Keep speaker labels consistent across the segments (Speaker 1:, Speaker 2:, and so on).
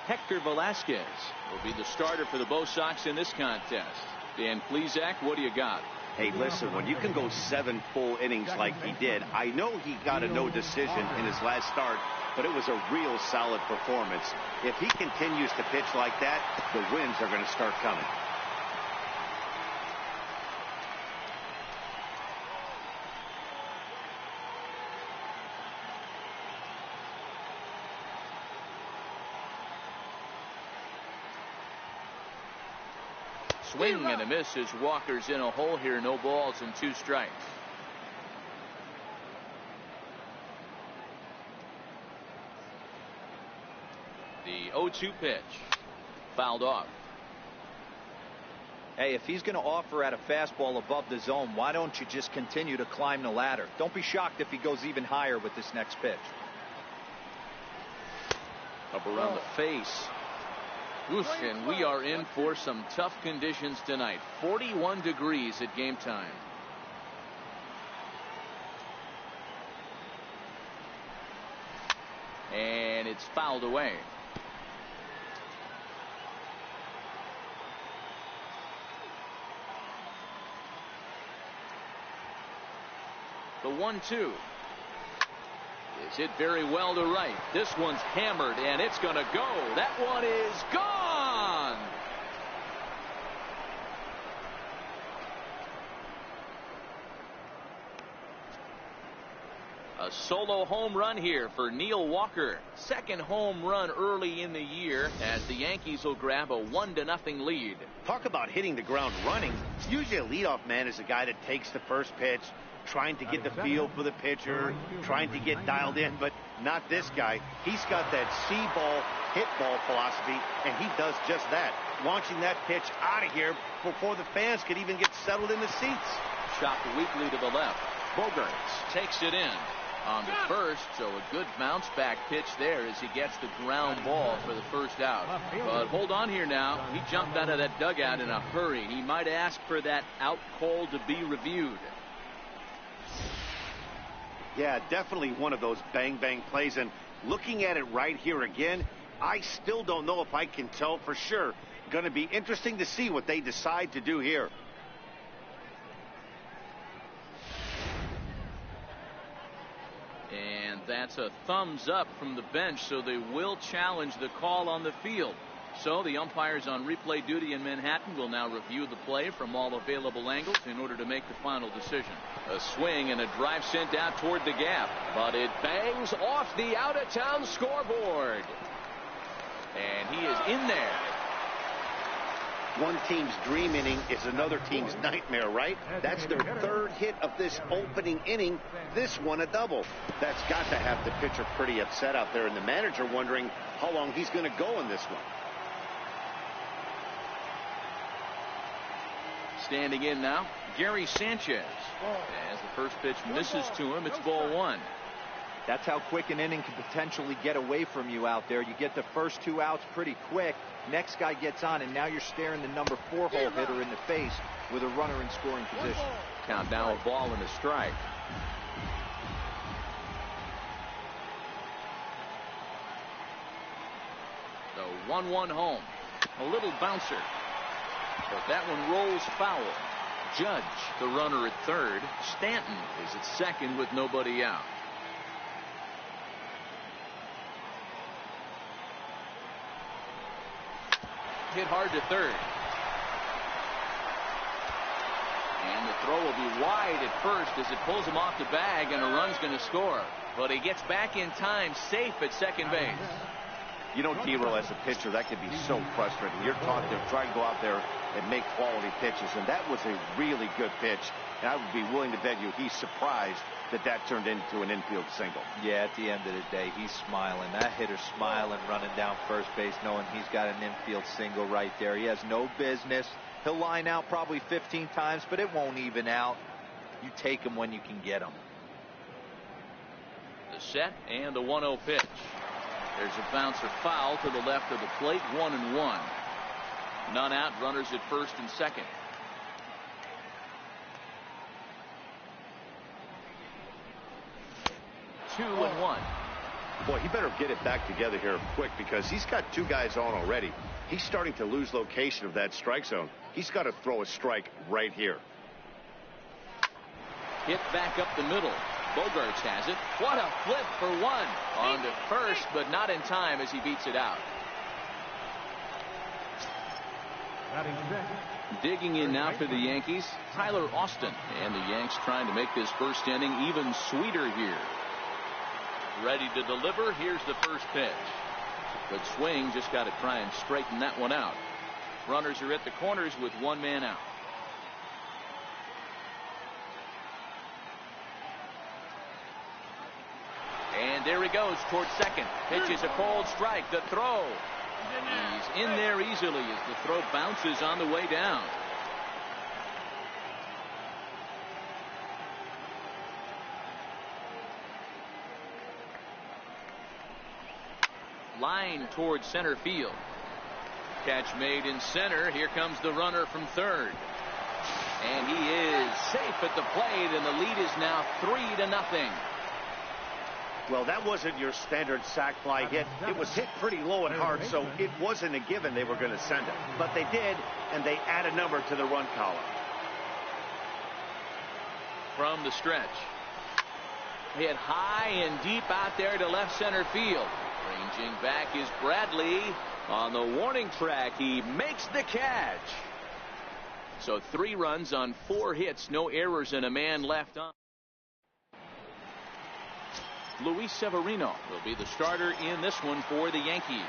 Speaker 1: Hector Velasquez will be the starter for the Bo Sox in this contest. Dan Plesac, what do you got?
Speaker 2: Hey, listen, when you can go 7 full innings like he did, I know he got a no decision in his last start, but it was a real solid performance. If he continues to pitch like that, the wins are going to start coming.
Speaker 1: Swing and a miss as Walker's in a hole here. No balls and 2 strikes. The 0-2 pitch fouled off.
Speaker 3: Hey, if he's going to offer at a fastball above the zone, why don't you just continue to climb the ladder? Don't be shocked if he goes even higher with this next pitch.
Speaker 1: Up around the face. Oof, and we are in for some tough conditions tonight. 41 degrees at game time. And it's fouled away. The 1-2 is hit very well to right. This one's hammered and it's going to go. That one is gone. A solo home run here for Neil Walker. Second home run early in the year as the Yankees will grab a 1-0 lead.
Speaker 2: Talk about hitting the ground running. Usually a leadoff man is a guy that takes the first pitch, trying to get the feel for the pitcher, trying to get dialed in, but not this guy. He's got that see ball, hit ball philosophy, and he does just that. Launching that pitch out of here before the fans could even get settled in the seats.
Speaker 1: Chopped weakly to the left. Bogarts takes it in on the first, so a good bounce back pitch there as he gets the ground ball for the first out. But hold on here now. He jumped out of that dugout in a hurry. He might ask for that out call to be reviewed.
Speaker 2: Yeah, definitely one of those bang-bang plays. And looking at it right here again, I still don't know if I can tell for sure. Going to be interesting to see what they decide to do here.
Speaker 1: And that's a thumbs up from the bench, so they will challenge the call on the field. So the umpires on replay duty in Manhattan will now review the play from all available angles in order to make the final decision. A swing and a drive sent out toward the gap, but it bangs off the out-of-town scoreboard. And he is in there.
Speaker 2: One team's dream inning is another team's nightmare, right? That's their third hit of this opening inning. This one a double. That's got to have the pitcher pretty upset out there, and the manager wondering how long he's going to go in this one.
Speaker 1: Standing in now, Gary Sanchez. As the first pitch misses to him, it's ball 1.
Speaker 3: That's how quick an inning can potentially get away from you out there. You get the first 2 outs pretty quick. Next guy gets on, and now you're staring the number 4 hole hitter in the face with a runner in scoring position.
Speaker 1: Count now a ball and a strike. The 1-1 home. A little bouncer. But that one rolls foul. Judge, the runner at third. Stanton is at second with nobody out. Hit hard to third. And the throw will be wide at first as it pulls him off the bag, and a run's going to score. But he gets back in time, safe at second base.
Speaker 2: You know, T-Row, as a pitcher, that can be so frustrating. You're taught to try to go out there and make quality pitches, and that was a really good pitch. And I would be willing to bet you he's surprised that that turned into an infield single.
Speaker 3: Yeah, at the end of the day, he's smiling. That hitter's smiling, running down first base, knowing he's got an infield single right there. He has no business. He'll line out probably 15 times, but it won't even out. You take him when you can get him.
Speaker 1: The set and the 1-0 pitch. There's a bouncer foul to the left of the plate. 1-1. None out. Runners at first and second. 2-1.
Speaker 2: Boy, he better get it back together here quick because he's got two guys on already. He's starting to lose location of that strike zone. He's got to throw a strike right here.
Speaker 1: Hit back up the middle. Bogarts has it. What a flip for one. On to first, but not in time as he beats it out. Digging in now for the Yankees, Tyler Austin. And the Yanks trying to make this first inning even sweeter here. Ready to deliver. Here's the first pitch. Good swing. Just got to try and straighten that one out. Runners are at the corners with one man out. And there he goes toward second. Pitch is a cold strike. The throw. He's in there easily as the throw bounces on the way down. Line towards center field. Catch made in center. Here comes the runner from third. And he is safe at the plate, and the lead is now 3-0.
Speaker 2: Well, that wasn't your standard sac fly hit. It was hit pretty low and hard, so it wasn't a given they were going to send it. But they did, and they add a number to the run column.
Speaker 1: From the stretch. Hit high and deep out there to left center field. Ranging back is Bradley. On the warning track, he makes the catch. So 3 runs on 4 hits, no errors, and a man left on. Luis Severino will be the starter in this one for the Yankees.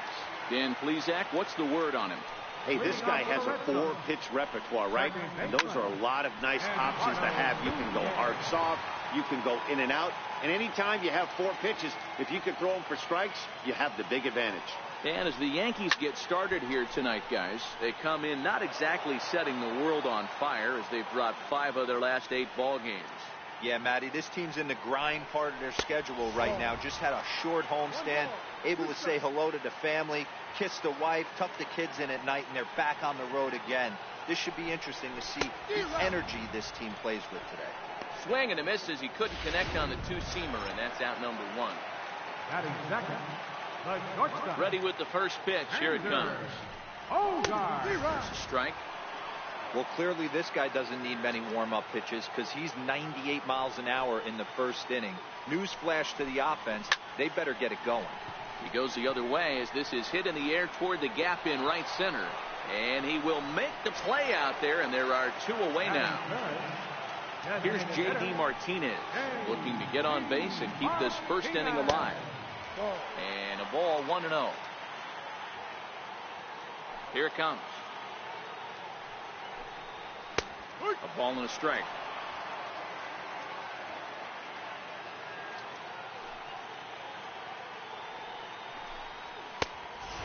Speaker 1: Dan Plesac, what's the word on him?
Speaker 2: Hey, this guy has a 4-pitch repertoire, right? And those are a lot of nice options to have. You can go hard soft, you can go in and out, and anytime you have 4 pitches, if you can throw them for strikes, you have the big advantage.
Speaker 1: And as the Yankees get started here tonight, guys, they come in not exactly setting the world on fire as they've dropped 5 of their last 8 ball games.
Speaker 3: Yeah, Matty, this team's in the grind part of their schedule right now. Just had a short homestand, able to say hello to the family, kiss the wife, tuck the kids in at night, and they're back on the road again. This should be interesting to see the energy this team plays with today.
Speaker 1: Swing and a miss as he couldn't connect on the 2-seamer, and that's out number 1. Ready with the first pitch. Here it comes. There's a strike.
Speaker 3: Well, clearly this guy doesn't need many warm-up pitches because he's 98 miles an hour in the first inning. Newsflash to the offense, they better get it going.
Speaker 1: He goes the other way as this is hit in the air toward the gap in right center. And he will make the play out there, and there are 2 away now. Here's J.D. Martinez looking to get on base and keep this first inning alive. And a ball 1-0. Here it comes. A ball and a strike.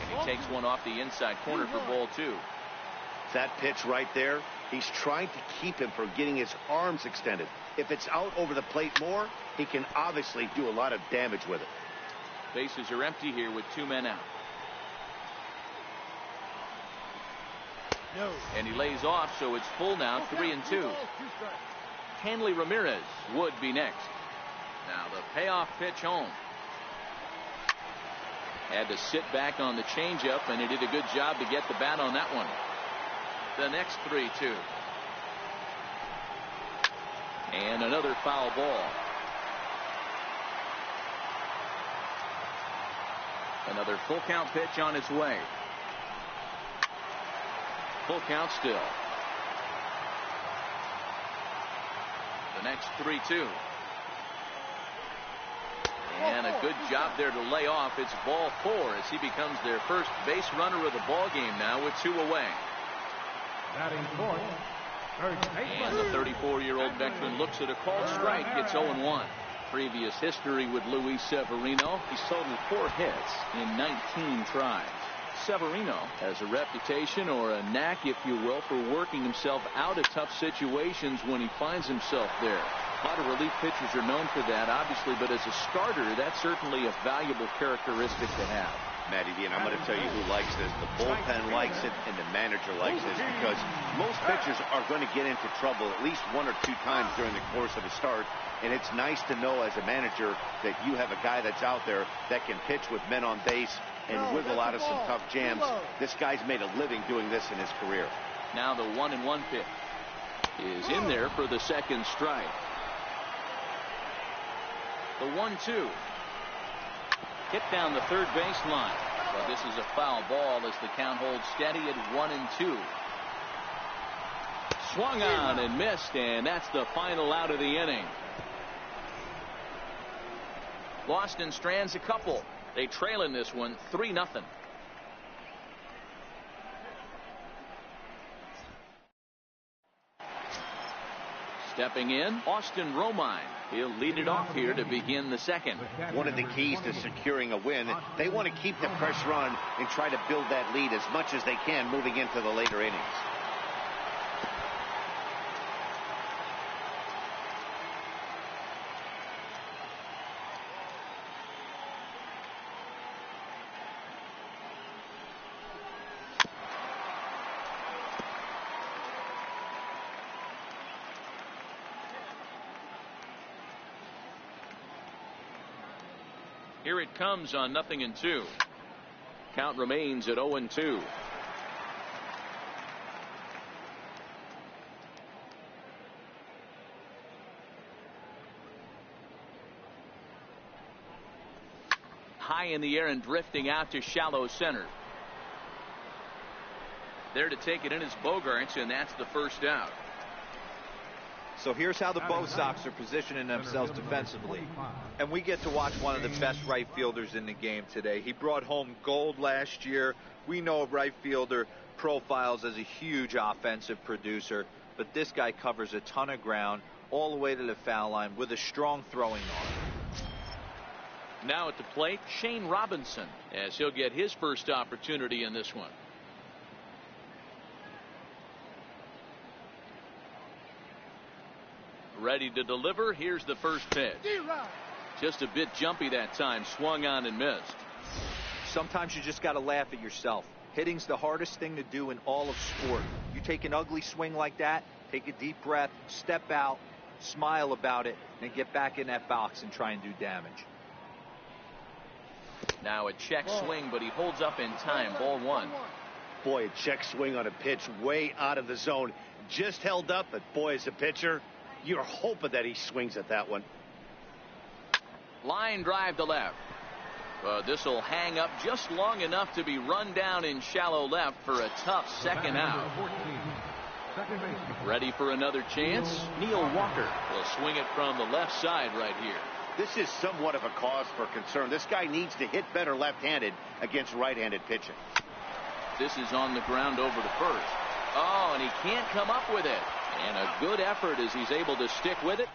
Speaker 1: And he takes one off the inside corner for ball 2.
Speaker 2: That pitch right there, he's trying to keep him from getting his arms extended. If it's out over the plate more, he can obviously do a lot of damage with it.
Speaker 1: Bases are empty here with 2 men out. And he lays off, so it's full now, 3-2. Hanley Ramirez would be next. Now the payoff pitch home. Had to sit back on the changeup, and he did a good job to get the bat on that one. The next 3-2. And another foul ball. Another full count pitch on its way. Full count still. The next 3-2. And a good job there to lay off. It's ball 4 as he becomes their first base runner of the ball game now with 2 away. And the 34-year-old veteran looks at a called strike. It's 0-1. Previous history with Luis Severino. He's totaled 4 hits in 19 tries. Severino has a reputation, or a knack, if you will, for working himself out of tough situations when he finds himself there. A lot of relief pitchers are known for that, obviously, but as a starter, that's certainly a valuable characteristic to have.
Speaker 2: Matty D, and I'm going to tell you who likes this. The bullpen likes it, and the manager likes this, because most pitchers are going to get into trouble at least 1 or 2 times during the course of a start, and it's nice to know as a manager that you have a guy that's out there that can pitch with men on base and wiggle out of some tough jams. This guy's made a living doing this in his career.
Speaker 1: Now the 1-1 pitch is in there for the second strike. The 1-2. Hit down the third baseline. But this is a foul ball as the count holds steady at 1-2. Swung on and missed, and that's the final out of the inning. Boston strands a couple. They trail in this one 3-0. Stepping in, Austin Romine. He'll lead it off here to begin the second.
Speaker 2: One of the keys to securing a win, they want to keep the pressure on and try to build that lead as much as they can moving into the later innings.
Speaker 1: Here it comes on 0-2. Count remains at 0-2. High in the air and drifting out to shallow center. There to take it in is Bogaerts, and that's the first out.
Speaker 3: So here's how the Bo Sox are positioning themselves defensively. And we get to watch one of the best right fielders in the game today. He brought home gold last year. We know a right fielder profiles as a huge offensive producer, but this guy covers a ton of ground all the way to the foul line with a strong throwing arm.
Speaker 1: Now at the plate, Shane Robinson, as he'll get his first opportunity in this one. Ready to deliver. Here's the first pitch. Just a bit jumpy that time. Swung on and missed.
Speaker 3: Sometimes you just got to laugh at yourself. Hitting's the hardest thing to do in all of sport. You take an ugly swing like that, take a deep breath, step out, smile about it, and get back in that box and try and do damage.
Speaker 1: Now a check swing, but he holds up in time. Ball 1.
Speaker 2: Boy, a check swing on a pitch way out of the zone. Just held up, but boy, as a pitcher, you're hoping that he swings at that one.
Speaker 1: Line drive to left. This will hang up just long enough to be run down in shallow left for a tough second out. Ready for another chance? Neil Walker will swing it from the left side right here.
Speaker 2: This is somewhat of a cause for concern. This guy needs to hit better left-handed against right-handed pitching.
Speaker 1: This is on the ground over to first. Oh, and he can't come up with it. And a good effort as he's able to stick with it.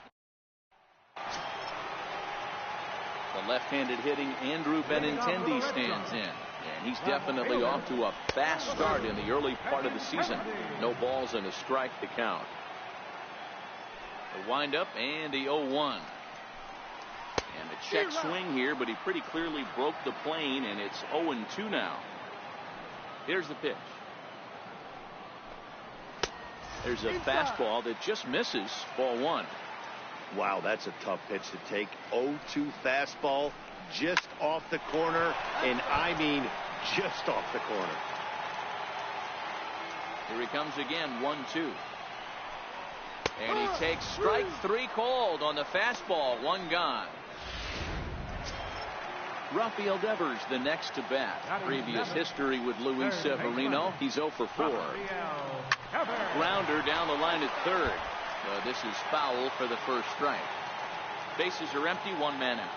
Speaker 1: The left-handed hitting Andrew Benintendi stands in. And he's definitely off to a fast start in the early part of the season. No balls and a strike to count. The windup and the 0-1. And a check swing here, but he pretty clearly broke the plane, and it's 0-2 now. Here's the pitch. There's a fastball that just misses. Ball 1.
Speaker 2: Wow, that's a tough pitch to take. 0-2 fastball just off the corner, and I mean just off the corner.
Speaker 1: Here he comes again. 1-2. And he takes strike 3 called on the fastball. 1 gone. Rafael Devers the next to bat. Previous history with Luis Severino. He's 0 for 4. Grounder down the line at third. This is foul for the first strike. Bases are empty. 1 man out.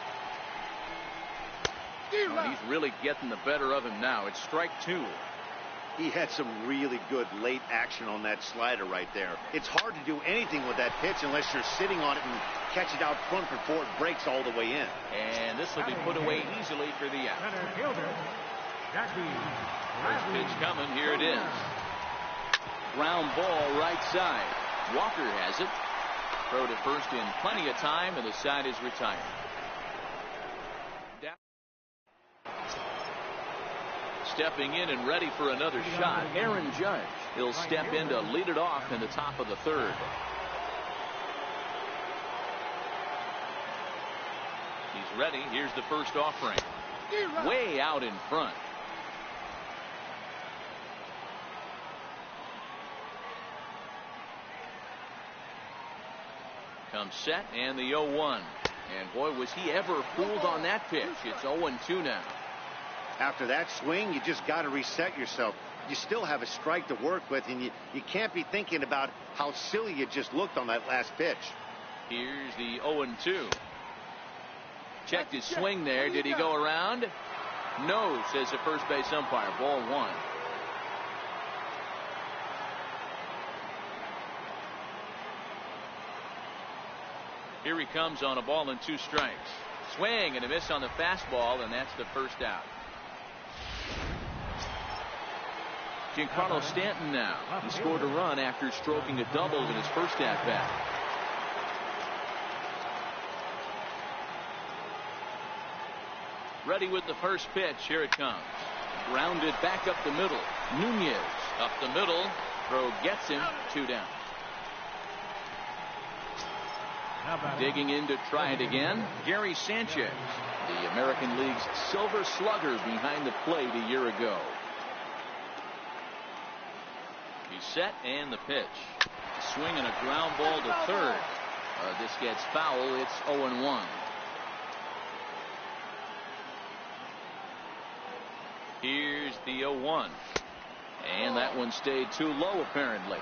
Speaker 1: Oh, he's really getting the better of him now. It's strike 2.
Speaker 2: He had some really good late action on that slider right there. It's hard to do anything with that pitch unless you're sitting on it and catch it out front before it breaks all the way in.
Speaker 1: And this will be put away easily for the out. First pitch coming. Here it is. Ground ball right side. Walker has it. Throw to first in plenty of time, and the side is retired. Stepping in and ready for another shot, Aaron Judge. He'll step in to lead it off in the top of the third. He's ready. Here's the first offering. Way out in front. Comes set and the 0-1. And boy, was he ever fooled on that pitch. It's 0-2 now.
Speaker 2: After that swing, you just got to reset yourself. You still have a strike to work with, and you can't be thinking about how silly you just looked on that last pitch.
Speaker 1: Here's the 0-2. Checked his swing there. Did he go around? No, says the first base umpire. Ball 1. Here he comes on a ball and 2 strikes. Swing and a miss on the fastball, and that's the first out. Giancarlo Stanton now. He scored a run after stroking a double in his first at-bat. Ready with the first pitch. Here it comes. Grounded back up the middle. Nunez up the middle. Throw gets him. 2 down. Digging in to try it again, Gary Sanchez, the American League's Silver Slugger behind the plate a year ago. He's set and the pitch. Swinging a ground ball to third. This gets foul. It's 0-1. Here's the 0-1. And that one stayed too low apparently.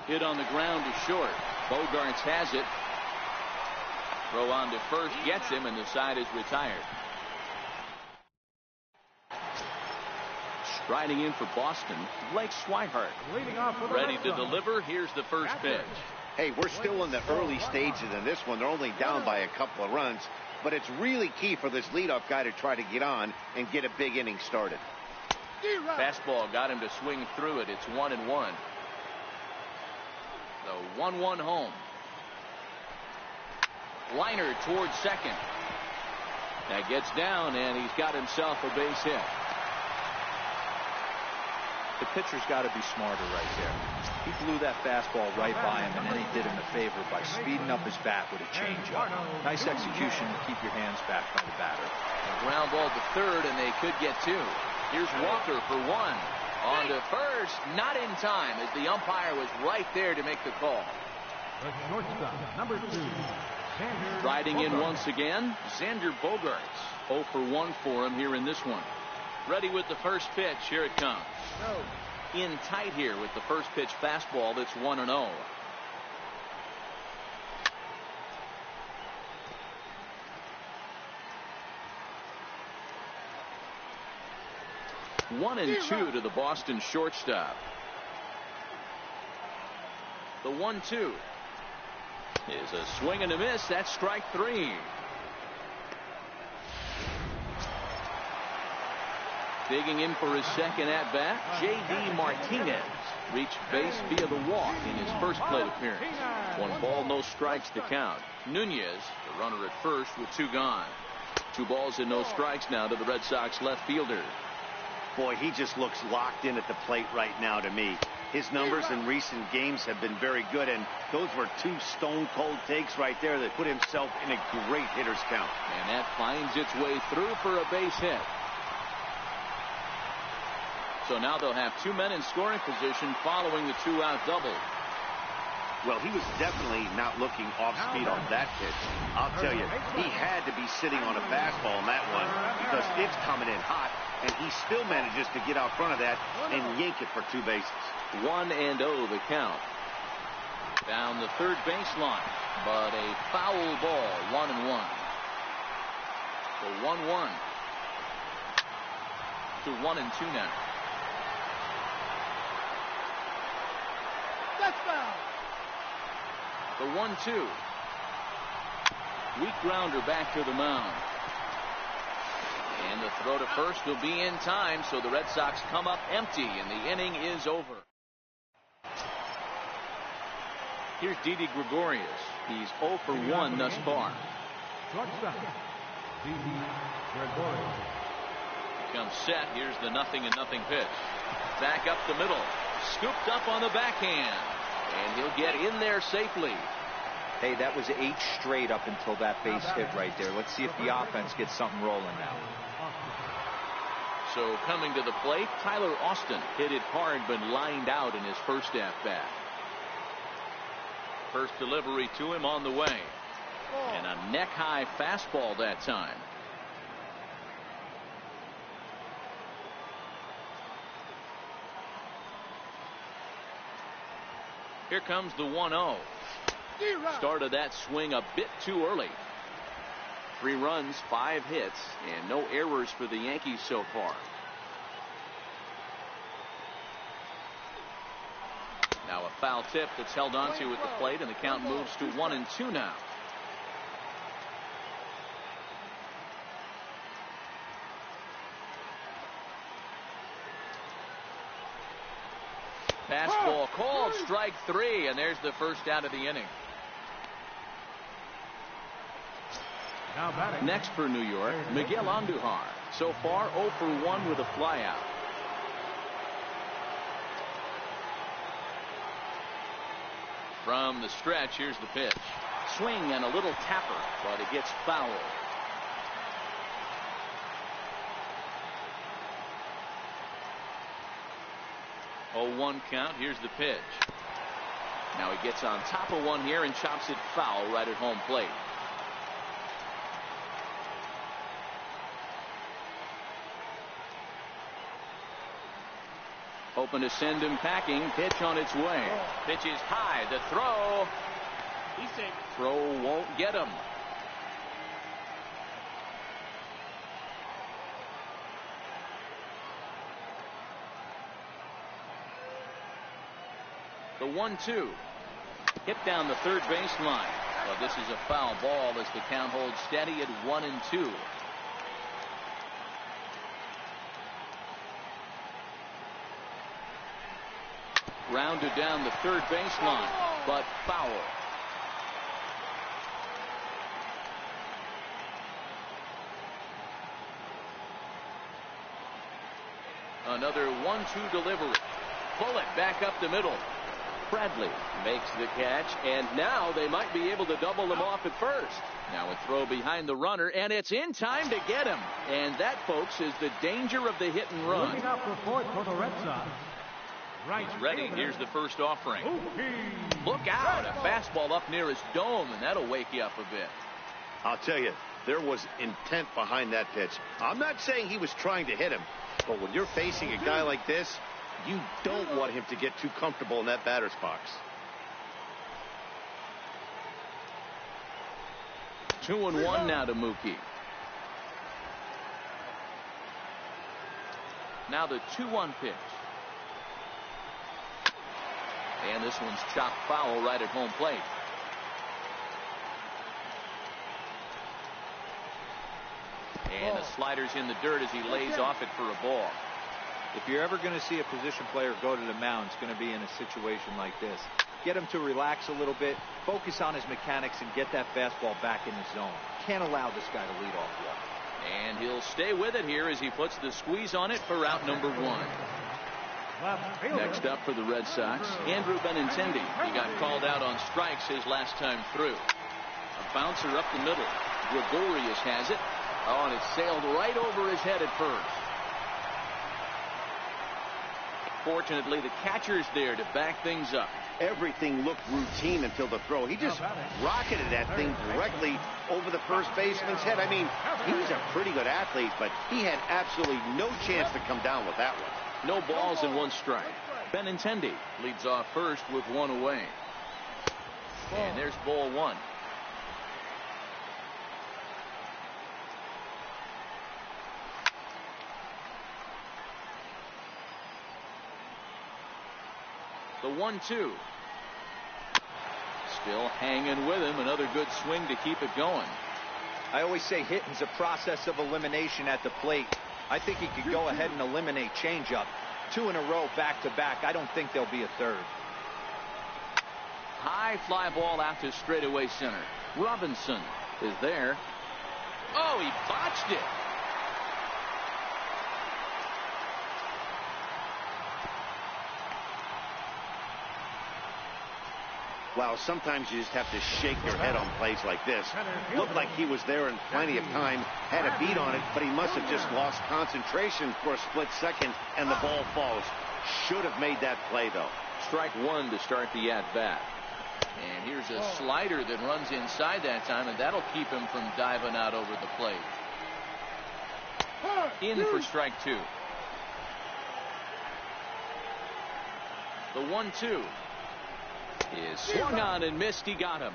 Speaker 1: Hit on the ground to short. Bogarts has it. Throw on to first gets him, and the side is retired. Striding in for Boston, Blake Swihart. Ready to deliver. Here's the first pitch.
Speaker 2: Hey, we're still in the early stages in this one. They're only down by a couple of runs, but it's really key for this leadoff guy to try to get on and get a big inning started.
Speaker 1: Fastball got him to swing through it. It's 1-1. The 1-1 home. Liner towards second. That gets down, and he's got himself a base hit.
Speaker 3: The pitcher's got to be smarter right there. He blew that fastball right by him, and then he did him a favor by speeding up his bat with a changeup. Nice execution to keep your hands back by the batter.
Speaker 1: A ground ball to third, and they could get 2. Here's Walker for 1. On to first, not in time, as the umpire was right there to make the call.
Speaker 4: The shortstop, number 2.
Speaker 1: Riding in once again, Xander Bogaerts. 0 for 1 for him here in this one. Ready with the first pitch. Here it comes. In tight here with the first pitch fastball. That's 1-0. One and 2 to the Boston shortstop. The 1-2 is a swing and a miss. That's strike 3. Digging in for his second at bat, J.D. Martinez reached base via the walk in his first plate appearance. 1 ball, no strikes to count. Nunez, the runner at first with 2 gone. 2 balls and no strikes now to the Red Sox left fielder.
Speaker 2: Boy, he just looks locked in at the plate right now to me. His numbers in recent games have been very good, and those were 2 stone-cold takes right there that put himself in a great hitter's count.
Speaker 1: And that finds its way through for a base hit. So now they'll have 2 men in scoring position following the 2-out double.
Speaker 2: Well, he was definitely not looking off speed on that pitch. I'll tell you, he had to be sitting on a fastball on that one because it's coming in hot, and he still manages to get out front of that and yank it for 2 bases.
Speaker 1: 1-0 the count. Down the third baseline, but a foul ball. 1-1. So 1-1 to 1-2 now. The 1-2. Weak grounder back to the mound. And the throw to first will be in time, so the Red Sox come up empty, and the inning is over. Here's Didi Gregorius. He's 0 for 1 thus far.
Speaker 4: Shortstop, Didi Gregorius.
Speaker 1: Comes set. Here's the 0-0 pitch. Back up the middle. Scooped up on the backhand. And he'll get in there safely.
Speaker 3: Hey, that was 8 straight up until that base hit right there. Let's see if the offense gets something rolling now.
Speaker 1: So coming to the plate, Tyler Austin hit it hard but lined out in his first at-bat. First delivery to him on the way. And a neck-high fastball that time. Here comes the 1-0. Started that swing a bit too early. 3 runs, 5 hits, and no errors for the Yankees so far. Now a foul tip that's held onto at the plate, and the count moves to 1-2 now. Fastball called, strike 3, and there's the first out of the inning. Next for New York, Miguel Andujar. So far 0 for 1 with a flyout. From the stretch, here's the pitch. Swing and a little tapper, but it gets foul. Oh, 1 count. Here's the pitch. Now he gets on top of one here and chops it foul right at home plate. Hoping to send him packing. Pitch on its way. Pitch is high. The throw. Throw won't get him. The 1-2. Hit down the third baseline. But this is a foul ball as the count holds steady at 1-2. Rounded down the third baseline, but foul. Another 1-2 delivery. Bullet back up the middle. Bradley makes the catch, and now they might be able to double them off at first. Now a throw behind the runner, and it's in time to get him. And that, folks, is the danger of the hit and run.
Speaker 4: Looking up the fourth for the Red Sox. Right.
Speaker 1: He's ready. Here's the first offering. Look out. A fastball up near his dome, and that'll wake you up a bit.
Speaker 2: I'll tell you, there was intent behind that pitch. I'm not saying he was trying to hit him, but when you're facing a guy like this, you don't want him to get too comfortable in that batter's box.
Speaker 1: 2-1 now to Mookie. Now the 2-1 pitch. And this one's chopped foul right at home plate. And the slider's in the dirt as he lays off it for a ball.
Speaker 3: If you're ever going to see a position player go to the mound, it's going to be in a situation like this. Get him to relax a little bit, focus on his mechanics, and get that fastball back in the zone. Can't allow this guy to lead off walk.
Speaker 1: And he'll stay with it here as he puts the squeeze on it for out number 1. Next up for the Red Sox, Andrew Benintendi. He got called out on strikes his last time through. A bouncer up the middle. Gregorius has it. Oh, and it sailed right over his head at first. Fortunately, the catcher's there to back things up.
Speaker 2: Everything looked routine until the throw. He just rocketed that thing directly over the first baseman's head. I mean, he's a pretty good athlete, but he had absolutely no chance to come down with that one.
Speaker 1: No balls and 1 strike. Benintendi leads off first with 1 away. And there's ball 1. The 1-2. Still hanging with him. Another good swing to keep it going.
Speaker 3: I always say hitting's a process of elimination at the plate. I think he could go ahead and eliminate changeup. 2 in a row back to back. I don't think there'll be a third.
Speaker 1: High fly ball out to straightaway center. Robinson is there. Oh, he botched it.
Speaker 2: Wow, sometimes you just have to shake your head on plays like this. Looked like he was there in plenty of time, had a beat on it, but he must have just lost concentration for a split second, and the ball falls. Should have made that play, though.
Speaker 1: Strike one to start the at-bat. And here's a slider that runs inside that time, and that'll keep him from diving out over the plate. In for strike two. The 1-2 is swung on and missed. He got him.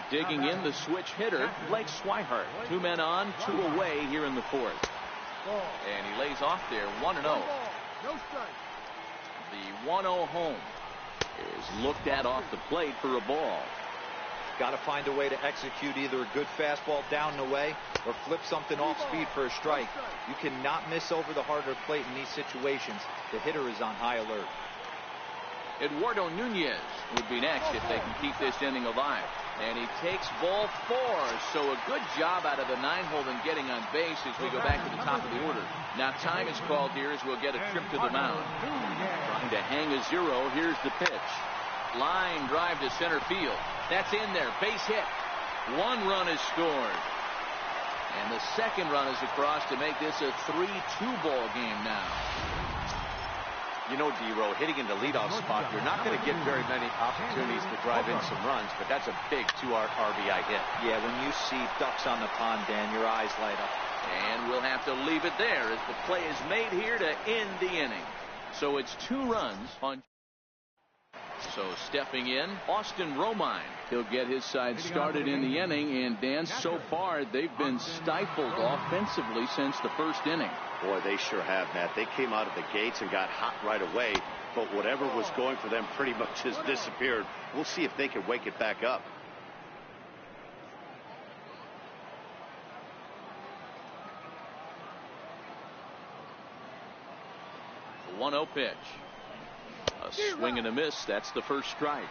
Speaker 1: Digging in, the switch hitter, Blake Swihart. 2 men on, 2 away here in the fourth. And he lays off there, 1-0. The 1-0 home is looked at off the plate for a ball.
Speaker 3: Got to find a way to execute either a good fastball down and away or flip something off speed for a strike. You cannot miss over the heart of the plate in these situations. The hitter is on high alert.
Speaker 1: Eduardo Nunez would be next if they can keep this inning alive. And he takes ball 4. So a good job out of the 9-hole in getting on base as we go back to the top of the order. Now time is called here as we'll get a trip to the mound. Trying to hang a 0. Here's the pitch. Line drive to center field. That's in there. Base hit. 1 run is scored. And the second run is across to make this a 3-2 ball game now.
Speaker 2: You know, D-Row, hitting in the leadoff spot, you're not going to get very many opportunities to drive in some runs, but that's a big 2 RBI hit.
Speaker 3: Yeah, when you see ducks on the pond, Dan, your eyes light up.
Speaker 1: And we'll have to leave it there as the play is made here to end the inning. So it's 2 runs on. So stepping in, Austin Romine. He'll get his side started in the inning, and Dan, so far they've been stifled offensively since the first inning.
Speaker 2: Boy, they sure have, Matt. They came out of the gates and got hot right away, but whatever was going for them pretty much has disappeared. We'll see if they can wake it back up.
Speaker 1: The 1-0 pitch. A swing and a miss. That's the first strike.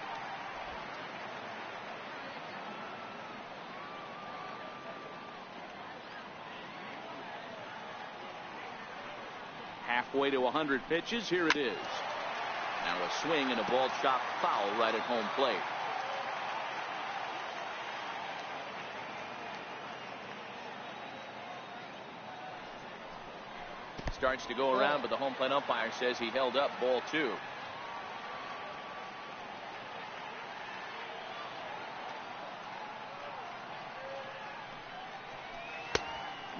Speaker 1: Halfway to 100 pitches. Here it is. Now a swing and a ball chopped foul right at home plate. Starts to go around, but the home plate umpire says he held up ball 2.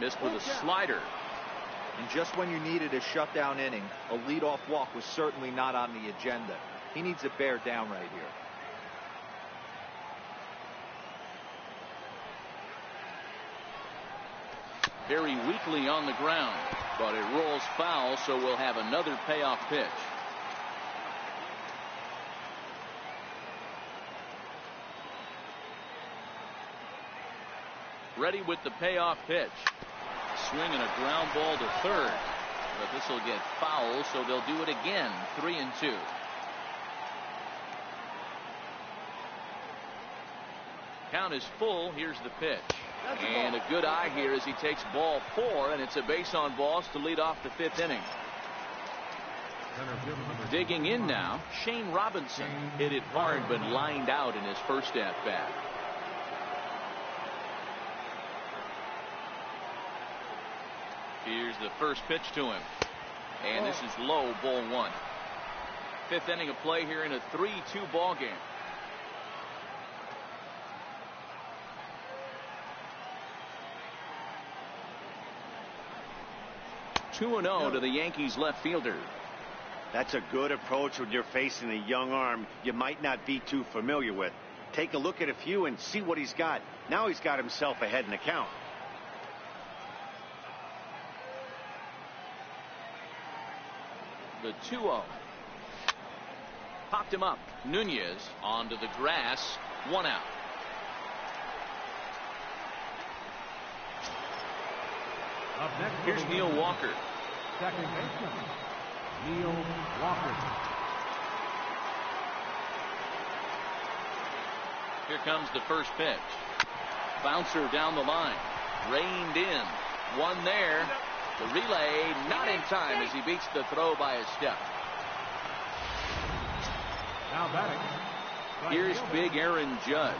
Speaker 1: Missed with a slider.
Speaker 3: And just when you needed a shutdown inning, a leadoff walk was certainly not on the agenda. He needs to bear down right here.
Speaker 1: Very weakly on the ground, but it rolls foul, so we'll have another payoff pitch. Ready with the payoff pitch. Swing and a ground ball to third, but this will get foul, so they'll do it again. 3-2. Count is full. Here's the pitch. And a good eye here as he takes ball 4, and it's a base on balls to lead off the 5th inning. Digging in now, Shane Robinson. Hit it hard but lined out in his first at-bat. Here's the first pitch to him. And this is low, ball 1. 5th inning of play here in a 3-2 ball game. (2-0) to the Yankees left fielder.
Speaker 2: That's a good approach when you're facing a young arm you might not be too familiar with. Take a look at a few and see what he's got. Now he's got himself ahead in the count.
Speaker 1: The 2-0. Popped him up. Nunez onto the grass. 1 out.
Speaker 4: Up next,
Speaker 1: Here's Neil Walker.
Speaker 4: second baseman, Neil Walker.
Speaker 1: Here comes the first pitch. Bouncer down the line. Reined in. One there. The relay not in time as he beats the throw by a step.
Speaker 4: Now batting.
Speaker 1: Here's big Aaron Judge.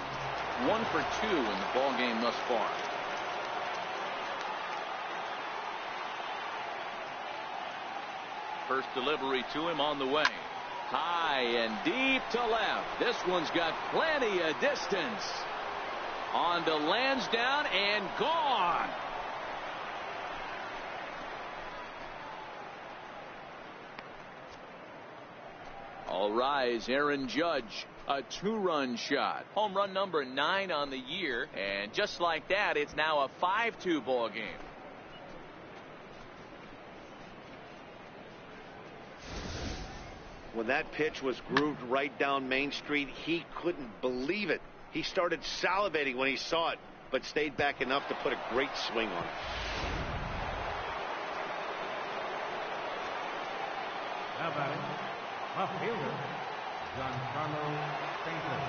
Speaker 1: 1 for 2 in the ball game thus far. First delivery to him on the way. High and deep to left. This one's got plenty of distance. On to Lansdowne and gone. All rise, Aaron Judge. A 2-run shot. Home run number 9 on the year. And just like that, it's now a 5-2 ball game.
Speaker 2: When that pitch was grooved right down Main Street, he couldn't believe it. He started salivating when he saw it, but stayed back enough to put a great swing on it.
Speaker 4: Now batting. Left fielder.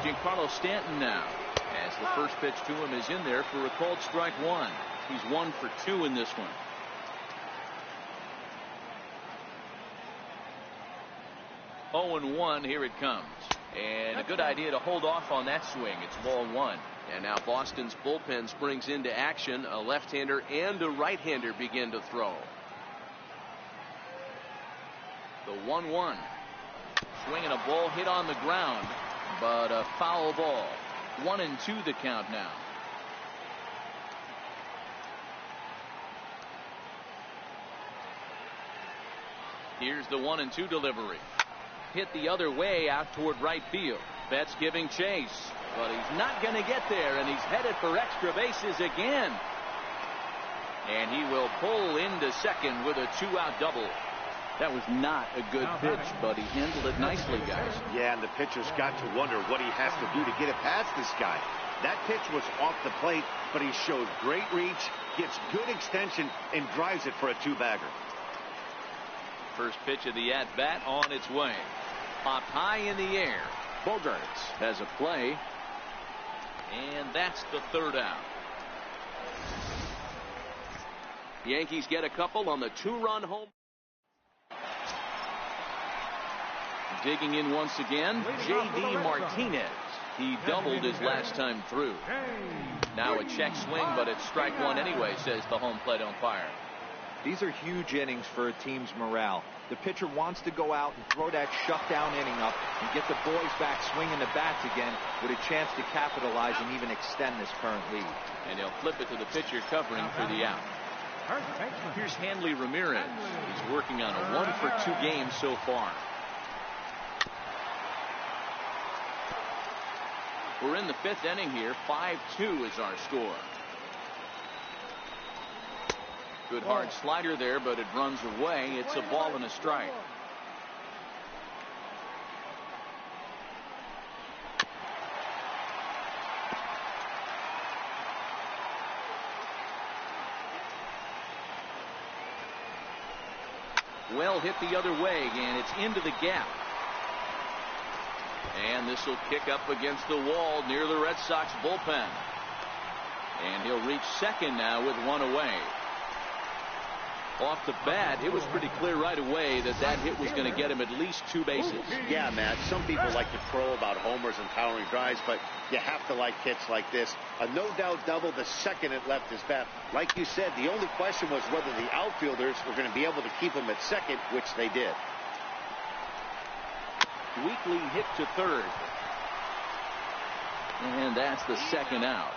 Speaker 1: Giancarlo Stanton now, as the first pitch to him is in there for a called strike 1. He's 1 for 2 in this one. Oh, and 1, here it comes. And a good idea to hold off on that swing. It's ball 1. And now Boston's bullpen springs into action. A left-hander and a right-hander begin to throw. The 1-1. Swinging a ball hit on the ground, but a foul ball. 1-2 the count now. Here's the 1-2 delivery. Hit the other way out toward right field. Betts giving chase, but he's not going to get there, and he's headed for extra bases again. And he will pull into second with a 2-out double. That was not a good pitch, but he handled it nicely, guys.
Speaker 2: Yeah, and the pitcher's got to wonder what he has to do to get it past this guy. That pitch was off the plate, but he showed great reach, gets good extension, and drives it for a 2-bagger.
Speaker 1: First pitch of the at-bat on its way. Popped high in the air. Bogarts has a play. And that's the 3rd out. The Yankees get a couple on the 2-run home. Digging in once again, J.D. Martinez. He doubled his last time through. Now a check swing, but it's strike 1 anyway, says the home plate umpire.
Speaker 3: These are huge innings for a team's morale. The pitcher wants to go out and throw that shutdown inning up and get the boys back swinging the bats again with a chance to capitalize and even extend this current lead.
Speaker 1: And he'll flip it to the pitcher covering for the out. Here's Hanley Ramirez. He's working on a 1 for 2 game so far. We're in the 5th inning here. 5-2 is our score. Good hard slider there, but it runs away. It's a ball and a strike. Well hit the other way, and it's into the gap. And this will kick up against the wall near the Red Sox bullpen. And he'll reach second now with 1 away. Off the bat, it was pretty clear right away that that hit was going to get him at least 2 bases.
Speaker 2: Yeah, Matt, some people like to crow about homers and powering drives, but you have to like hits like this. A no-doubt double the second it left his bat. Like you said, the only question was whether the outfielders were going to be able to keep him at second, which they did.
Speaker 1: Weekly hit to third. And that's the 2nd out.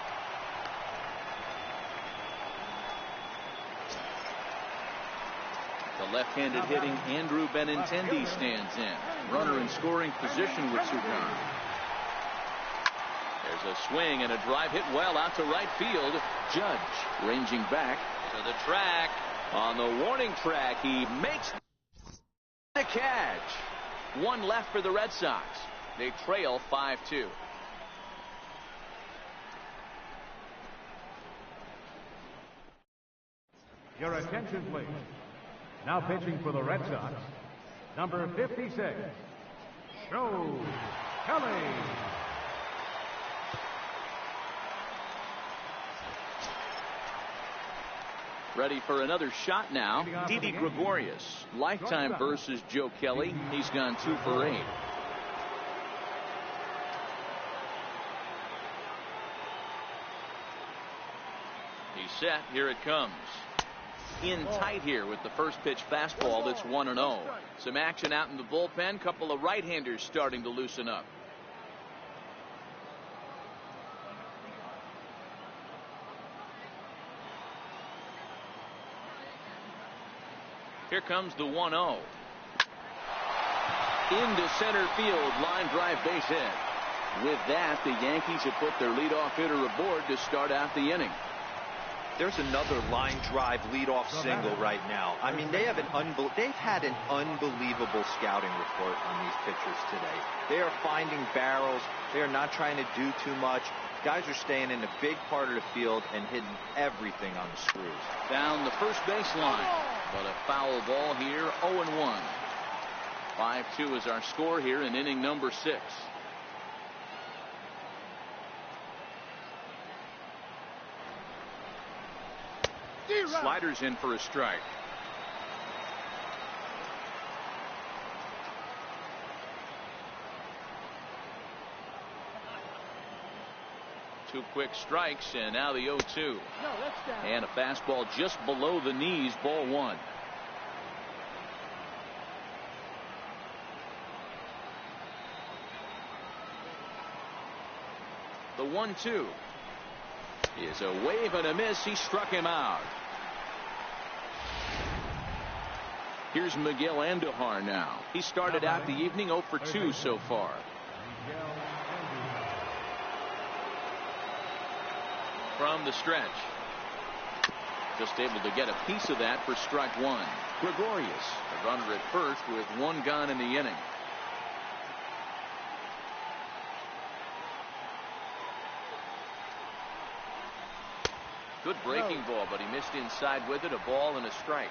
Speaker 1: The left-handed hitting Andrew Benintendi stands in. Runner in scoring position with Sugan. There's a swing and a drive hit well out to right field. Judge ranging back to the track. On the warning track, he makes the catch. 1 left for the Red Sox. They trail 5-2.
Speaker 4: Your attention, please. Now pitching for the Red Sox, Number 56, Joe Kelly.
Speaker 1: Ready for another shot now. Didi Gregorius, lifetime versus Joe Kelly. He's gone 2 for 8. He's set. Here it comes. In tight here with the first pitch fastball that's 1-0. Some action out in the bullpen. Couple of right-handers starting to loosen up. Here comes the 1-0. Into center field. Line drive base hit. With that, the Yankees have put their leadoff hitter aboard to start out the inning.
Speaker 3: There's another line drive leadoff single right now. I mean, they've had an unbelievable scouting report on these pitchers today. They are finding barrels. They are not trying to do too much. Guys are staying in the big part of the field and hitting everything on the screws.
Speaker 1: Down the first baseline, but a foul ball here. 0-1. 5-2 is our score here in inning number 6. Sliders in for a strike. Two quick strikes, and now the 0-2. And a fastball just below the knees, ball 1. The 1-2 is a wave and a miss. He struck him out. Here's Miguel Andujar now. He started out the evening 0 for 2 so far. From the stretch. Just able to get a piece of that for strike 1. Gregorius, the runner at first with 1 gone in the inning. Good breaking ball, but he missed inside with it. A ball and a strike.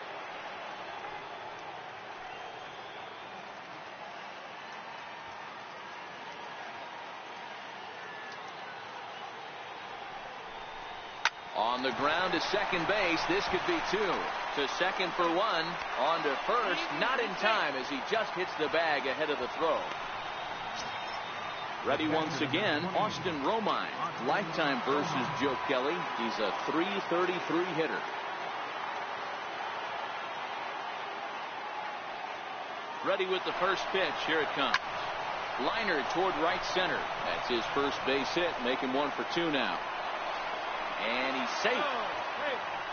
Speaker 1: On the ground to second base. This could be 2. To second for 1. On to first. Not in time as he just hits the bag ahead of the throw. Ready once again. Austin Romine. Lifetime versus Joe Kelly. He's a .333 hitter. Ready with the first pitch. Here it comes. Liner toward right center. That's his first base hit. Making 1 for 2 now. And he's safe.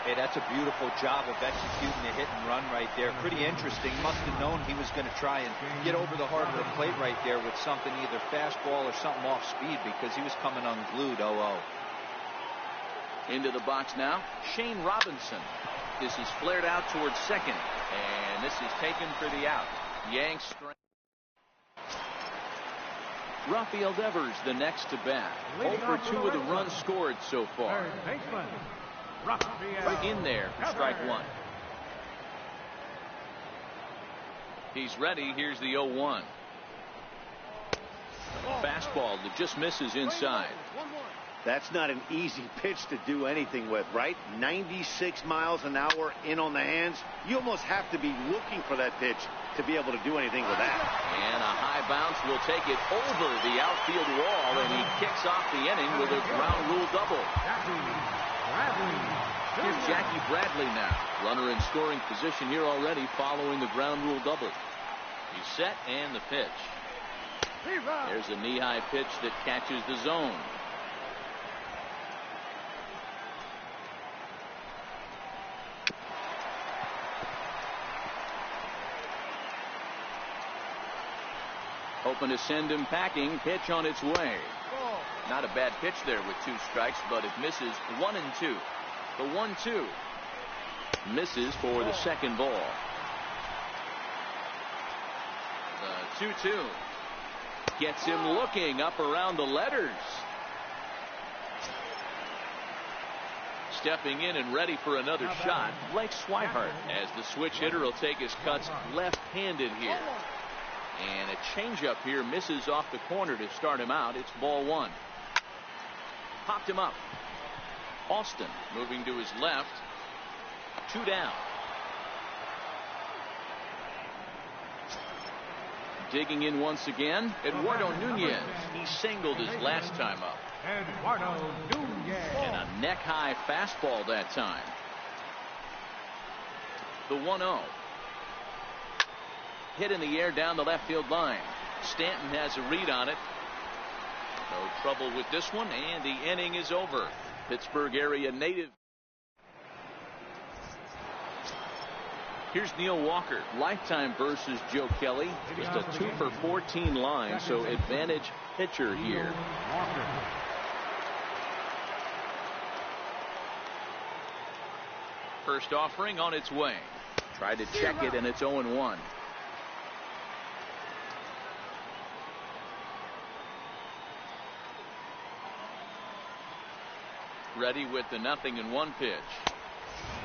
Speaker 3: Hey, that's a beautiful job of executing the hit and run right there. Pretty interesting. Must have known he was going to try and get over the heart of the plate right there with something, either fastball or something off speed, because he was coming unglued. 0-0.
Speaker 1: Into the box now. Shane Robinson. This is flared out towards second. And this is taken for the out. Yanks strike. Rafael Devers the next to bat. 0 for 2 of the runs scored so far. In there for strike 1. He's ready. Here's the 0-1. Fastball that just misses inside.
Speaker 2: That's not an easy pitch to do anything with, right? 96 miles an hour in on the hands. You almost have to be looking for that pitch to be able to do anything with that.
Speaker 1: And a high bounce will take it over the outfield wall, and he kicks off the inning with a ground rule double. Here's Jackie Bradley now. Runner in scoring position here already following the ground rule double. He's set, and the pitch. There's a knee-high pitch that catches the zone. Hoping to send him packing. Pitch on its way. Not a bad pitch there with 2 strikes, but it misses. 1-2. The 1-2 misses for the second ball. The 2-2 gets him looking up around the letters. stepping in and ready for another shot, Blake Swihart, as the switch hitter will take his cuts left-handed here. And a changeup here misses off the corner to start him out. It's ball one. Popped him up. Austin moving to his left. 2 down. Digging in once again, Eduardo Nunez. He singled his last time up.
Speaker 4: Eduardo Nunez.
Speaker 1: And a neck-high fastball that time. The 1-0. Hit in the air down the left field line. Stanton has a read on it. No trouble with this one, and the inning is over. Pittsburgh area native. Here's Neil Walker. Lifetime versus Joe Kelly. Just a 2 for 14 line, so advantage pitcher here. First offering on its way. Tried to check it, and it's 0-1. Ready with the 0-1 pitch.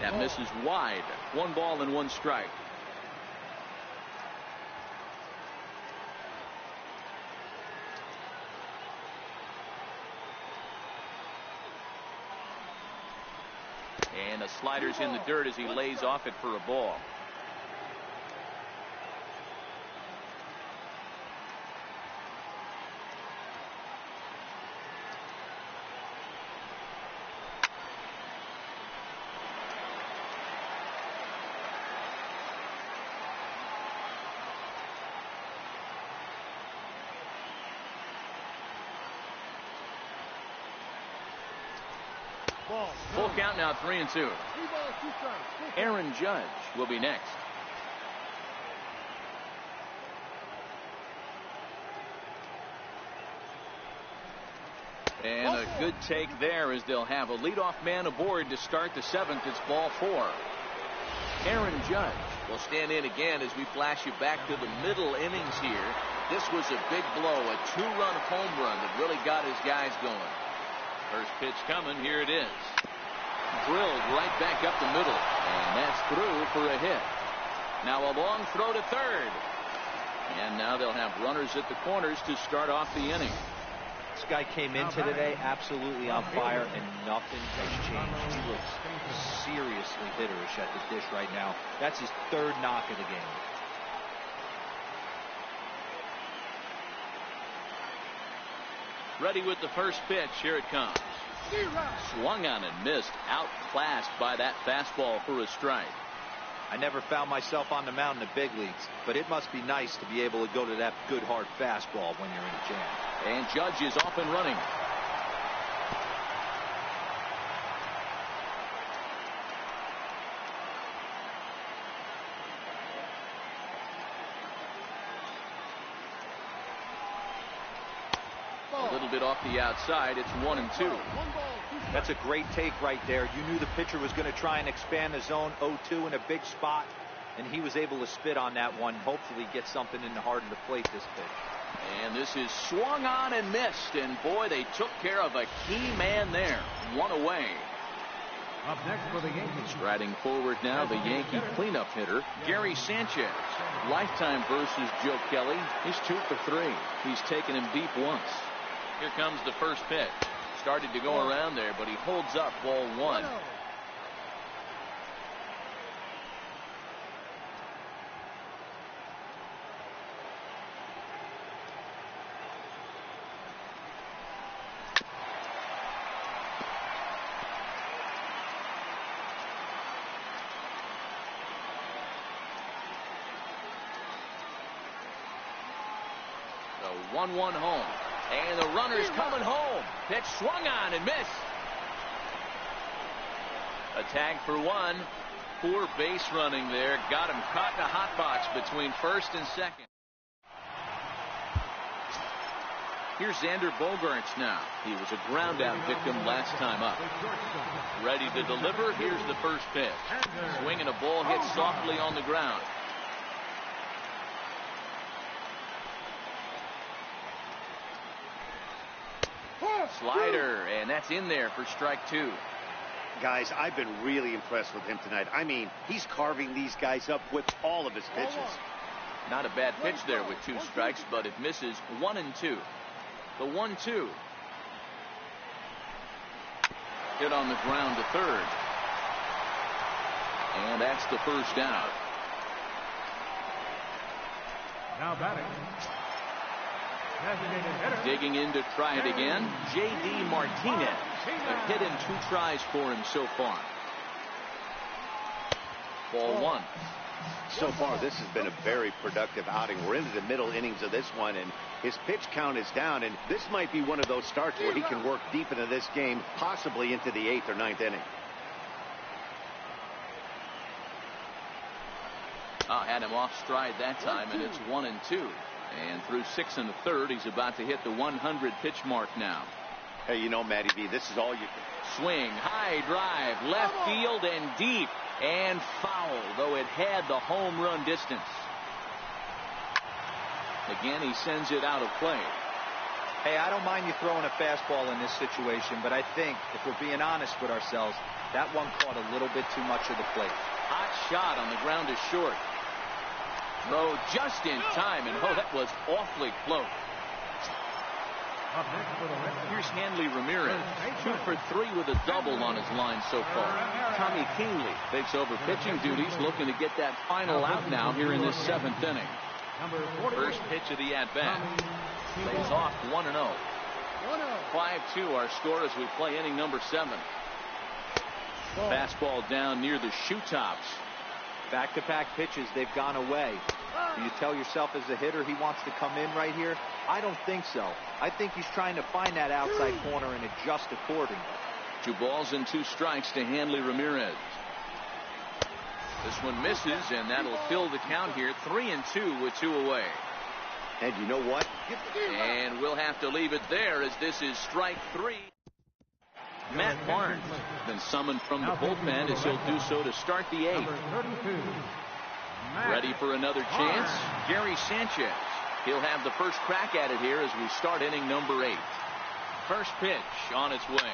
Speaker 1: That misses wide. 1 ball and 1 strike. And the slider's in the dirt as he lays off it for a ball. Full count now, 3-2. Aaron Judge will be next. And a good take there as they'll have a leadoff man aboard to start the 7th. It's ball 4. Aaron Judge will stand in again as we flash you back to the middle innings here. This was a big blow, a 2-run home run that really got his guys going. First pitch coming. Here it is. Drilled right back up the middle. And that's through for a hit. Now a long throw to third. And now they'll have runners at the corners to start off the inning.
Speaker 3: This guy came into today absolutely on fire, and nothing has changed. He looks seriously hitterish at the dish right now. That's his 3rd knock of the game.
Speaker 1: Ready with the first pitch. Here it comes. Swung on and missed. Outclassed by that fastball for a strike.
Speaker 3: I never found myself on the mound in the big leagues, but it must be nice to be able to go to that good hard fastball when you're in a jam.
Speaker 1: And Judge is off and running. A little bit off the outside. It's 1-2.
Speaker 3: That's a great take right there. You knew the pitcher was going to try and expand the zone 0-2 in a big spot, and he was able to spit on that one. Hopefully get something in the heart of the plate this pitch.
Speaker 1: And this is swung on and missed, and boy, they took care of a key man there. 1 away.
Speaker 4: Up next for the Yankees.
Speaker 1: Striding forward now, the Yankee cleanup hitter, Gary Sanchez. Lifetime versus Joe Kelly. He's 2 for 3. He's taken him deep once. Here comes the first pitch. Started to go around there, but he holds up ball 1. The 1-1 home. And the runner's coming home. Pitch swung on and missed. A tag for 1. Poor base running there. Got him caught in a hot box between first and second. Here's Xander Bogaerts now. He was a ground out victim last time up. Ready to deliver. Here's the first pitch. Swing and a ball hit softly on the ground. Slider, and that's in there for strike 2.
Speaker 2: Guys, I've been really impressed with him tonight. I mean, he's carving these guys up with all of his pitches.
Speaker 1: Not a bad pitch there with 2 strikes, but it misses 1-2. The 1-2. Hit on the ground to third. And that's the first down.
Speaker 4: Now batting. Designated hitter.
Speaker 1: Digging in to try it again, J.D. Martinez. A hit in 2 tries for him so far. Ball 1.
Speaker 2: So far, this has been a very productive outing. We're into the middle innings of this one, and his pitch count is down, and this might be one of those starts where he can work deep into this game, possibly into the 8th or 9th inning.
Speaker 1: Had him off stride that time, and it's 1-2. And through 6 1/3, he's about to hit the 100 pitch mark now.
Speaker 2: Hey, you know, Matty V, this is all you can.
Speaker 1: Swing, high drive, left field and deep, and foul, though it had the home run distance. Again, he sends it out of play.
Speaker 3: Hey, I don't mind you throwing a fastball in this situation, but I think, if we're being honest with ourselves, that one caught a little bit too much of the plate.
Speaker 1: Hot shot on the ground is short. Throw just in time, and that was awfully close.
Speaker 4: Up next for the Red Sox.
Speaker 1: Here's Hanley Ramirez, 2 for 3 with a double on his line so far. Tommy Kingley takes over pitching duties, looking to get that final out now here in this 7th inning. First pitch of the at-bat. Lays off 1-0. 5-2 our score as we play inning number 7. Fastball down near the shoe tops.
Speaker 3: Back-to-back pitches, they've gone away. Do you tell yourself as a hitter he wants to come in right here? I don't think so. I think he's trying to find that outside corner and adjust accordingly.
Speaker 1: 2 balls and 2 strikes to Hanley Ramirez. This one misses, and that'll fill the count here. 3-2 with 2 away.
Speaker 2: And you know what?
Speaker 1: And we'll have to leave it there as this is strike 3. Matt Barnes been summoned from the bullpen as he'll do so to start the 8th. Ready for another chance? Gary Sanchez. He'll have the first crack at it here as we start inning number 8. First pitch on its way.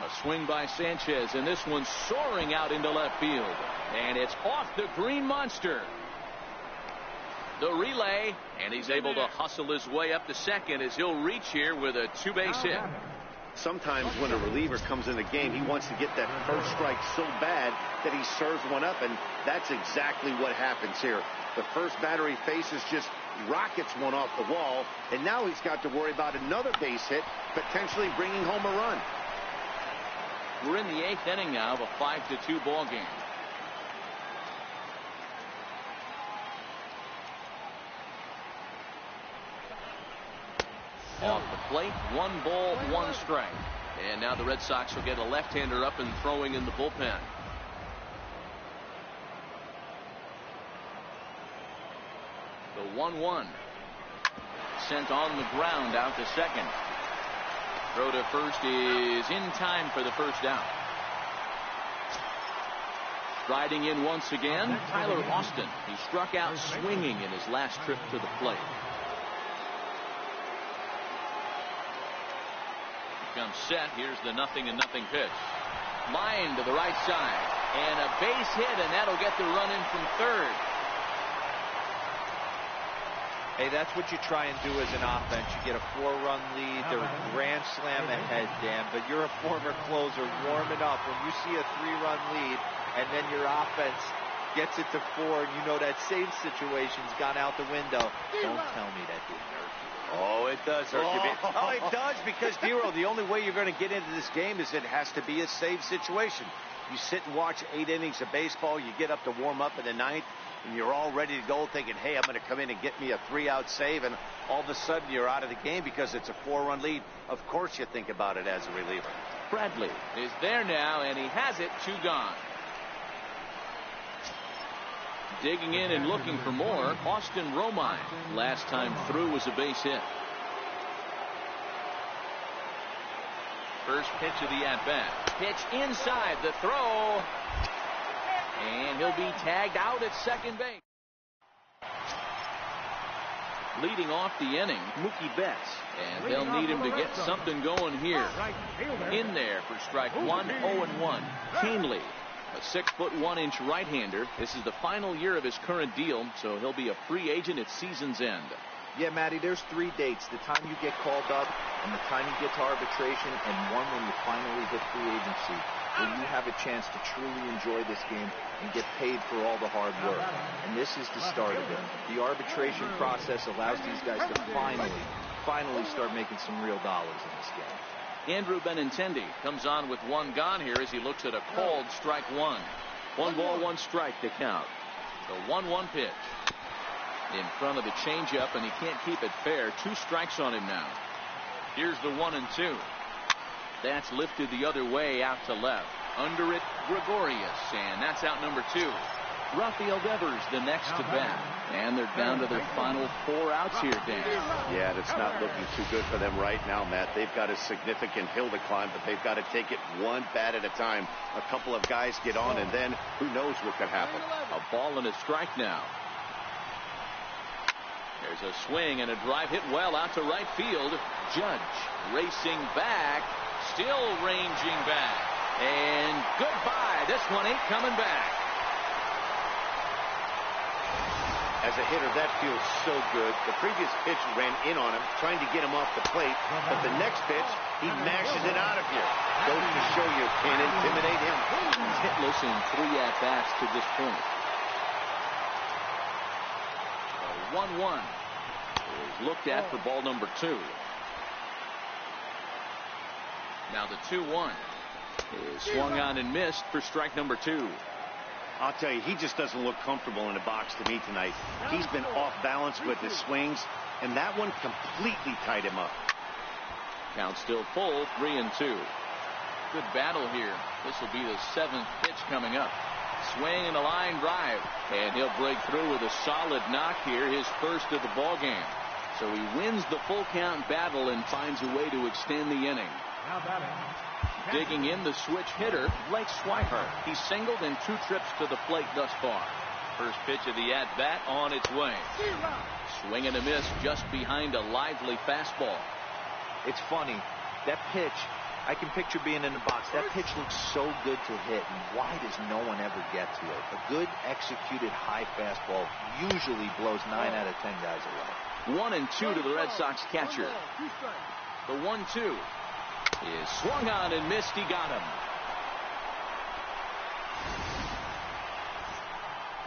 Speaker 1: A swing by Sanchez, and this one's soaring out into left field. And it's off the green monster. The relay, and he's able to hustle his way up to second as he'll reach here with a 2-base hit.
Speaker 2: Sometimes when a reliever comes in the game, he wants to get that first strike so bad that he serves one up, and that's exactly what happens here. The first batter he faces just rockets one off the wall, and now he's got to worry about another base hit, potentially bringing home a run.
Speaker 1: We're in the 8th inning now of a 5-2 ball game. Off the plate, 1 ball, 1 strike. And now the Red Sox will get a left-hander up and throwing in the bullpen. The 1-1. Sent on the ground out to second. Throw to first is in time for the first down. Riding in once again, Tyler Austin. He struck out swinging in his last trip to the plate. Comes set. Here's the 0-0 pitch. Line to the right side. And a base hit, and that'll get the run in from third.
Speaker 3: Hey, that's what you try and do as an offense. You get a 4-run lead. They're grand slam ahead, Dan. But you're a former closer warming up. When you see a 3-run lead, and then your offense gets it to 4, and you know that save situation's gone out the window. Don't tell me that didn't hurt you.
Speaker 2: Oh, it does hurt you. Oh, it does, because, Dero, the only way you're going to get into this game is it has to be a save situation. You sit and watch 8 innings of baseball, you get up to warm up in the 9th, and you're all ready to go thinking, hey, I'm going to come in and get me a 3-out save, and all of a sudden you're out of the game because it's a 4-run lead. Of course you think about it as a reliever.
Speaker 1: Bradley is there now, and he has it. 2 gone. Digging in and looking for more, Austin Romine. Last time through was a base hit. First pitch of the at-bat. Pitch inside the throw. And he'll be tagged out at second base. leading off the inning, Mookie Betts. And they'll need him to get something going here. In there for strike one, 0-1. Canely, a 6'1" right-hander. This is the final year of his current deal, so he'll be a free agent at season's end.
Speaker 3: Yeah, Matty, there's 3 dates. The time you get called up and the time you get to arbitration, and one when you finally hit free agency, where you have a chance to truly enjoy this game and get paid for all the hard work. And this is the start of it. The arbitration process allows these guys to finally start making some real dollars in this game.
Speaker 1: Andrew Benintendi comes on with 1 gone here as he looks at a called strike 1. 1 ball, 1 strike to count. The 1-1 pitch. In front of the changeup, and he can't keep it fair. 2 strikes on him now. Here's the 1-2. That's lifted the other way out to left. Under it, Gregorius, and that's out number 2. Rafael Devers the next to bat, and they're down to their final 4 outs here, Dan.
Speaker 2: Yeah, it's not looking too good for them right now, Matt. They've got a significant hill to climb, but they've got to take it 1 bat at a time. A couple of guys get on, and then who knows what could happen.
Speaker 1: A ball and a strike now. There's a swing and a drive hit well out to right field. Judge racing back, still ranging back, and goodbye. This one ain't coming back.
Speaker 2: As a hitter, that feels so good. The previous pitch ran in on him, trying to get him off the plate, but the next pitch, he mashes it out of here. Goes to show you can't intimidate him.
Speaker 1: He's hitless in 3 at-bats to this point. 1-1 is looked at for ball number 2. Now the 2-1 is swung on and missed for strike number 2.
Speaker 2: I'll tell you, he just doesn't look comfortable in the box to me tonight. He's been off balance with his swings, and that one completely tied him up.
Speaker 1: Count still full, 3-2. Good battle here. This will be the 7th pitch coming up. Swing and a line drive, and he'll break through with a solid knock here, his first of the ball game. So he wins the full count battle and finds a way to extend the inning. Digging in, the switch hitter, Blake Swihart. He's singled in 2 trips to the plate thus far. First pitch of the at-bat on its way. Swing and a miss just behind a lively fastball.
Speaker 3: It's funny, that pitch, I can picture being in the box. That pitch looks so good to hit, and why does no one ever get to it? A good executed high fastball usually blows 9 out of 10 guys away.
Speaker 1: 1-2 to the Red Sox catcher. The 1-2 is swung on and missed. He got him.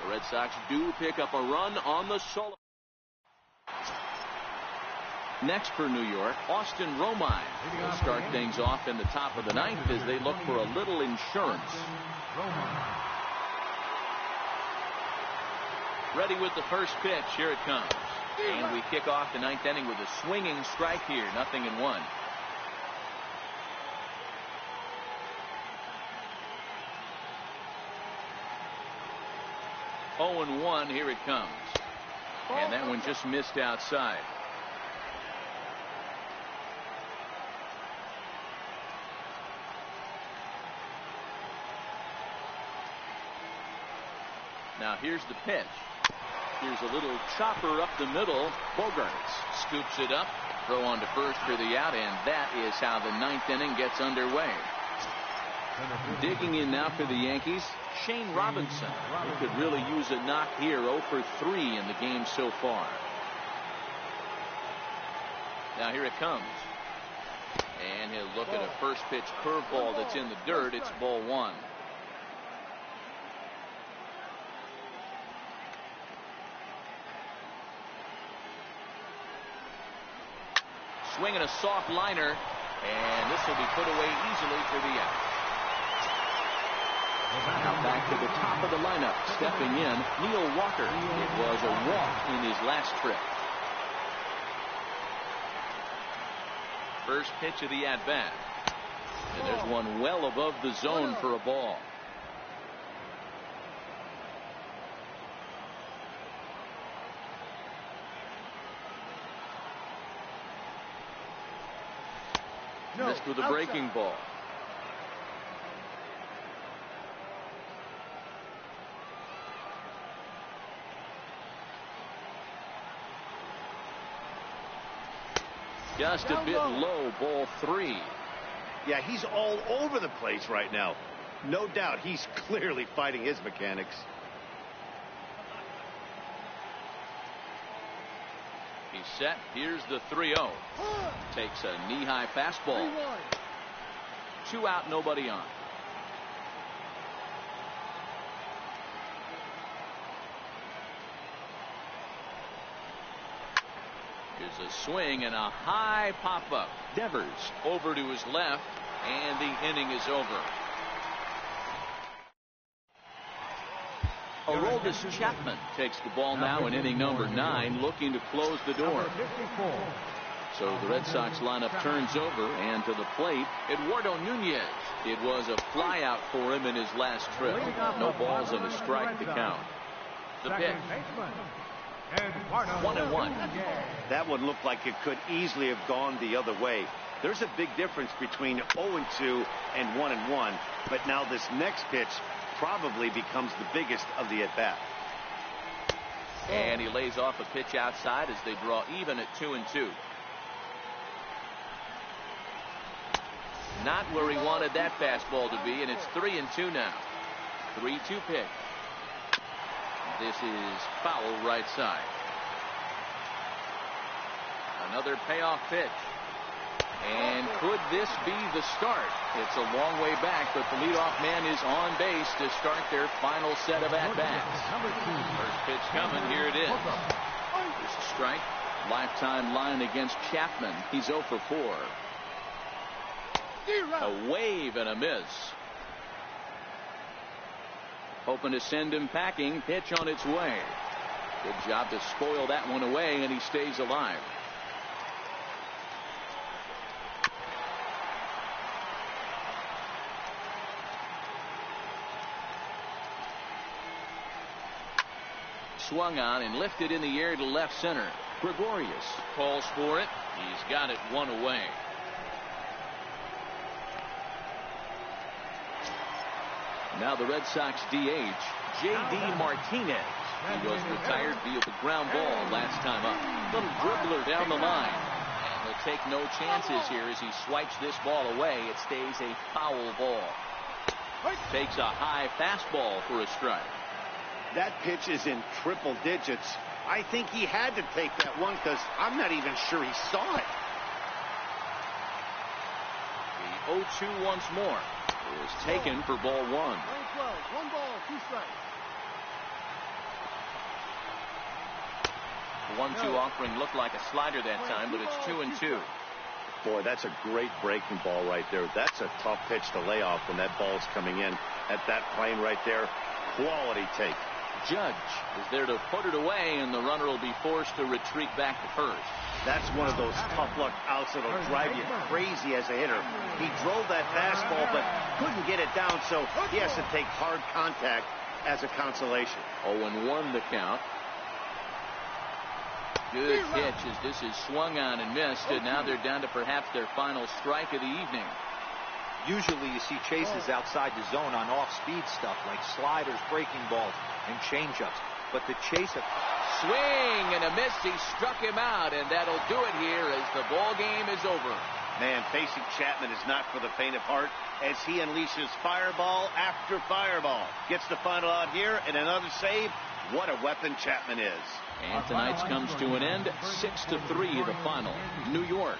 Speaker 1: The Red Sox do pick up a run on the solo. Next for New York, Austin Romine will start things off in the top of the 9th as they look for a little insurance. Ready with the first pitch. Here it comes. And we kick off the 9th inning with a swinging strike here. 0-1. Oh, and 1. Here it comes. And that one just missed outside. Now here's the pitch. Here's a little chopper up the middle. Bogarts scoops it up. Throw on to first for the out, and that is how the 9th inning gets underway. Digging in now for the Yankees, Shane Robinson. He could really use a knock here. 0 for 3 in the game so far. Now here it comes. And he'll look at a first pitch curveball that's in the dirt. It's ball 1. Swinging a soft liner, and this will be put away easily for the out. Now back to the top of the lineup, stepping in, Neil Walker. It was a walk in his last trip. First pitch of the at-bat. And there's one well above the zone for a ball. Missed with a breaking ball. Just a bit low, ball 3.
Speaker 2: Yeah, he's all over the place right now. No doubt he's clearly fighting his mechanics.
Speaker 1: He's set. Here's the 3-0. Takes a knee-high fastball. 2 out, nobody on. Here's a swing and a high pop-up. Devers over to his left, and the inning is over. Aroldis Chapman takes the ball now in inning number 9, looking to close the door. So the Red Sox lineup turns over, and to the plate, Eduardo Nunez. It was a flyout for him in his last trip. No balls and a strike to count. The pitch. 1-1.
Speaker 2: That one looked like it could easily have gone the other way. There's a big difference between 0-2 and 1-1, but now this next pitch probably becomes the biggest of the at-bat.
Speaker 1: And he lays off a pitch outside as they draw even at 2-2. Not where he wanted that fastball to be, and it's 3-2 now. 3-2 pitch. This is foul right side. Another payoff pitch. And could this be the start? It's a long way back, but the leadoff man is on base to start their final set of at-bats. First pitch coming. Here it is. There's a strike. Lifetime line against Chapman. He's 0 for 4. A wave and a miss. Hoping to send him packing. Pitch on its way. Good job to spoil that one away, and he stays alive. Swung on and lifted in the air to left center. Gregorius calls for it. He's got it 1 away. Now the Red Sox DH, J.D. Martinez. He was retired via the ground ball last time up. Little dribbler down the line. And he'll take no chances here as he swipes this ball away. It stays a foul ball. Takes a high fastball for a strike.
Speaker 2: That pitch is in triple digits. I think he had to take that one because I'm not even sure he saw it.
Speaker 1: The 0-2 once more is taken for ball 1.
Speaker 5: 1 ball, 2 strikes.
Speaker 1: 1-2 offering looked like a slider that time, but it's 2-2.
Speaker 2: Boy, that's a great breaking ball right there. That's a tough pitch to lay off when that ball's coming in at that plane right there. Quality take.
Speaker 1: Judge is there to put it away, and the runner will be forced to retreat back to first.
Speaker 2: That's one of those tough luck outs that'll drive you crazy as a hitter. He drove that fastball but couldn't get it down, so he has to take hard contact as a consolation.
Speaker 1: 0-1 the count. Good pitch as this is swung on and missed, and now they're down to perhaps their final strike of the evening.
Speaker 3: Usually you see chases outside the zone on off-speed stuff like sliders, breaking balls, and changeups. But the chase of
Speaker 1: swing and a miss. He struck him out, and that'll do it here as the ball game is over.
Speaker 2: Man, facing Chapman is not for the faint of heart as he unleashes fireball after fireball. Gets the final out here and another save. What a weapon Chapman is.
Speaker 1: And tonight's comes to an end. 6-3 the final. New York